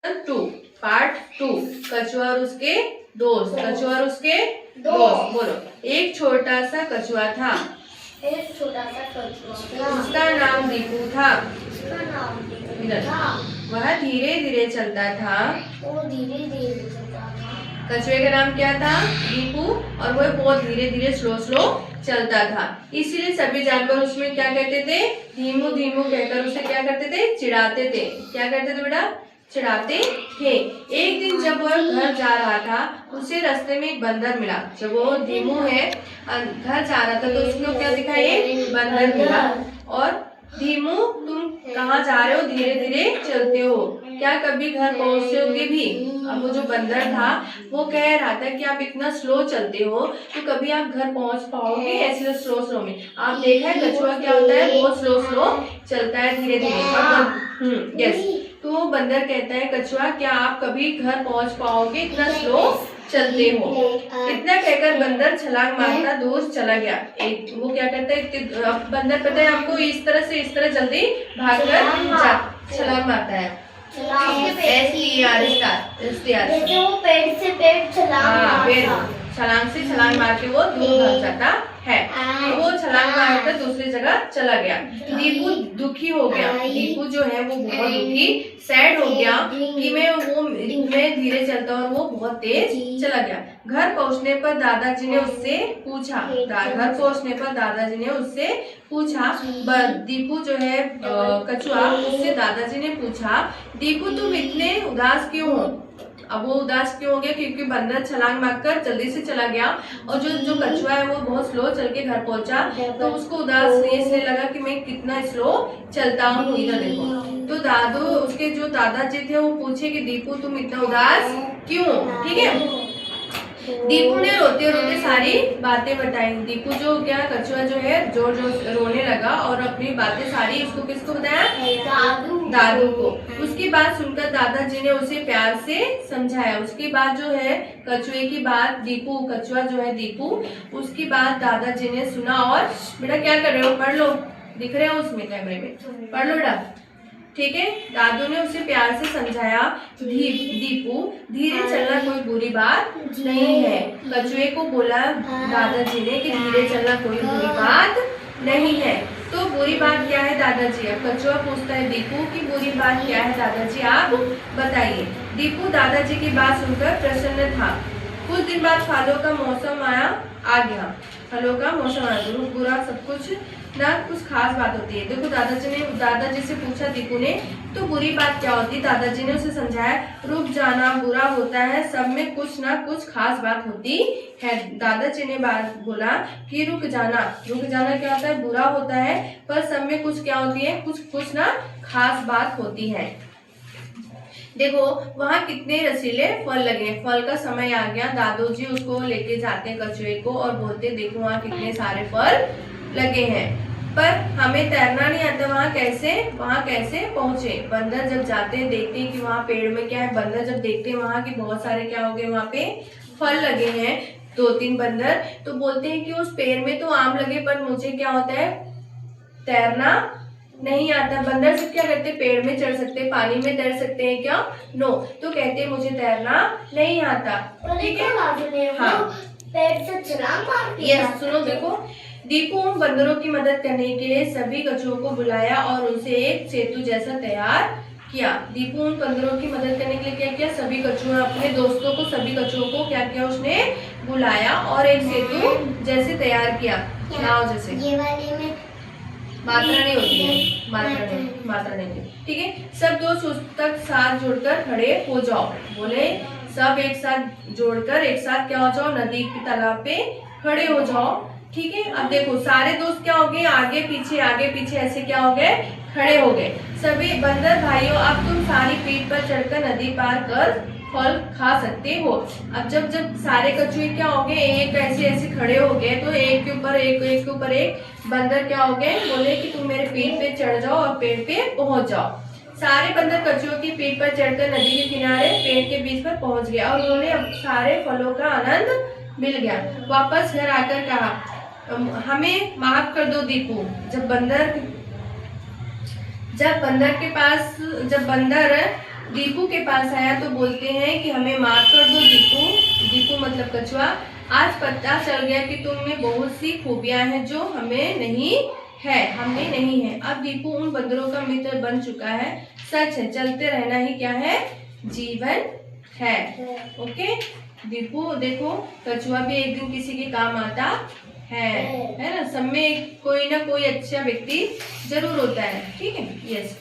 To, part 2, कछुआ और उसके दोस्त। कछुआ और उसके दोस्त बोलो। एक छोटा सा कछुआ था, एक छोटा सा कछुआ था, उसका नाम दीपू था। उसका नाम दीपू था। वह धीरे धीरे चलता था। वो धीरे धीरे चलता था। कछुए का नाम क्या था? दीपू। और वह बहुत धीरे धीरे स्लो चलता था, इसीलिए सभी जानवर उसमें क्या कहते थे? धीमू धीमू कहकर उसे क्या करते थे? चिढ़ाते थे। क्या करते थे बेटा? चिढ़ाते थे। एक दिन जब वह घर जा रहा था, उसे रास्ते में एक बंदर मिला। जब वो धीमू है घर जा रहा था तो उसको क्या दिखा? एक बंदर मिला। और धीमू, तुम कहाँ जा रहे हो? धीरे धीरे चलते हो, क्या कभी घर पहुँचोगे भी? अब वो जो बंदर था वो कह रहा था कि आप इतना स्लो चलते हो तो कभी आप घर पहुंच पाओगे ऐसे स्लो में? आप देखा है कछुआ क्या होता है? बहुत स्लो चलता है, धीरे धीरे। यस। तो वो बंदर कहता है कछुआ, क्या आप कभी घर पहुंच पाओगे? इतना स्लो चलते हो। इतना कहकर बंदर छलांग मारता दूर चला गया। एक वो क्या करता है, बंदर पता है आपको, इस तरह जल्दी भागकर छलांग मारता है। जैसे वो पेड़ से पेड़ छलांग से छलांग मार के वो दूर भाग जाता है। तो वो छलांग मारकर दूसरी जगह चला गया। दीपू दुखी हो गया। दीपू जो है वो बहुत दुखी, सैड हो गया कि मैं धीरे चलता और वो बहुत तेज चला गया। घर पहुंचने पर दादाजी ने उससे पूछा, दीपू जो है कछुआ, उससे दादाजी ने पूछा, दीपू तुम इतने उदास क्यों हो? अब वो उदास क्यों हो गया? क्योंकि बंदर छलांग मारकर जल्दी से चला गया और जो कछुआ है वो बहुत स्लो चल के घर पहुंचा, तो उसको उदास इसलिए लगा कि मैं कितना स्लो चलता हूँ। इधर देखो। तो उसके जो दादाजी थे वो पूछे कि दीपू तुम इतना उदास क्यों? ठीक है। दीपू ने रोते रोते सारी बातें बताई। दीपू जो क्या कछुआ जो है जोर रोने लगा और अपनी बातें सारी किसको बताया? दादू को। उसकी बात सुनकर दादाजी ने उसे प्यार से समझाया। उसके बाद जो है कछुए की बात कछुआ जो है दीपू, उसकी बात दादाजी ने सुना। और बेटा क्या कर रहे हो? पढ़ लो, दिख रहे हो उसमें कैमरे में, पढ़ लो बेटा। ठीक है। दादू ने उसे प्यार से समझाया, दीपू धीरे चलना कोई बुरी बात नहीं है। कछुए को बोला दादाजी ने कि धीरे चलना कोई बुरी बात नहीं है। तो बुरी बात क्या है दादाजी? अब कछुआ पूछता है दीपू की बुरी बात क्या है दादाजी, आप बताइए। दीपू दादाजी की बात सुनकर प्रसन्न था। कुछ दिन बाद फलों का मौसम आ गया। फलों का मौसम आया, बुरा सब कुछ ना कुछ खास बात होती है। देखो दादाजी से पूछा दीपू ने, तो बुरी बात क्या होती? दादाजी ने उसे समझाया, रुक जाना बुरा होता है, सब में कुछ ना कुछ खास बात होती है। दादाजी ने बात बोला कि रुक जाना क्या होता है? बुरा होता है, पर सब में कुछ क्या होती है? कुछ ना खास बात होती है। देखो वहाँ कितने रसीले फल लगे। फल का समय आ गया। दादूजी उसको लेके जाते हैं कछुए को और बोलते देखो वहाँ कितने सारे फल लगे हैं, पर हमें तैरना नहीं आता, वहाँ कैसे पहुँचे? बंदर जब जाते हैं देखते हैं कि वहाँ पेड़ में क्या है। बंदर जब देखते हैं वहाँ के बहुत सारे क्या हो गए, वहाँ पे फल लगे हैं, 2-3 बंदर, तो बोलते हैं कि उस पेड़ में तो आम लगे पर मुझे क्या होता है? तैरना नहीं आता। बंदर सब क्या करते? पेड़ में चढ़ सकते, पानी में तैर सकते हैं क्या? नो। तो कहते मुझे तैरना नहीं आता। ठीक है। हाँ, पेड़ से छलांग मारती है। यस, सुनो देखो। दीपू उन बंदरों की मदद करने के लिए सभी कछुओं को बुलाया और उनसे एक सेतु जैसा तैयार किया। दीपू उन बंदरों की मदद करने के लिए क्या किया? सभी कछुओं, अपने दोस्तों को, सभी कछुओं को क्या किया? उसने बुलाया और एक सेतु जैसे तैयार किया, नाव जैसे। ये वाले में मात्रा नहीं होती है, मात्रा नहीं। ठीक है। सब दोस्त उस तक साथ जोड़कर खड़े हो जाओ। बोले सब एक साथ जोड़कर एक साथ क्या हो जाओ? नदी के तालाब पे खड़े हो जाओ। ठीक है। अब देखो सारे दोस्त क्या हो गए? आगे पीछे ऐसे क्या हो गए? खड़े हो गए। सभी बंदर भाइयों, अब तुम सारी पीठ पर चढ़कर नदी पार कर फल खा सकते हो। अब जब सारे कछुए क्या हो गए? एक ऐसे खड़े हो गए, तो एक के ऊपर एक बंदर क्या हो गए? बोले कि तुम मेरे पीठ पे चढ़ जाओ और पेड़ पे पहुंच जाओ। सारे बंदर कछुओं की पीठ पर चढ़कर नदी के किनारे पेड़ के बीच पर पहुंच गए और उन्होंने सारे फलों का आनंद मिल गया। वापस घर आकर कहा, हमें माफ कर दो दीपू। जब बंदर दीपू के पास आया तो बोलते हैं कि हमें माफ कर दो दीपू। दीपू मतलब कछुआ, आज पता चल गया कि तुम में बहुत सी खूबियां हैं जो हमें नहीं है। अब दीपू उन बंदरों का मित्र बन चुका है। सच है, चलते रहना ही क्या है, जीवन है। ओके दीपू, देखो कछुआ भी एक दिन किसी के काम आता है ना। सब में कोई ना कोई अच्छा व्यक्ति जरूर होता है। ठीक है, यस।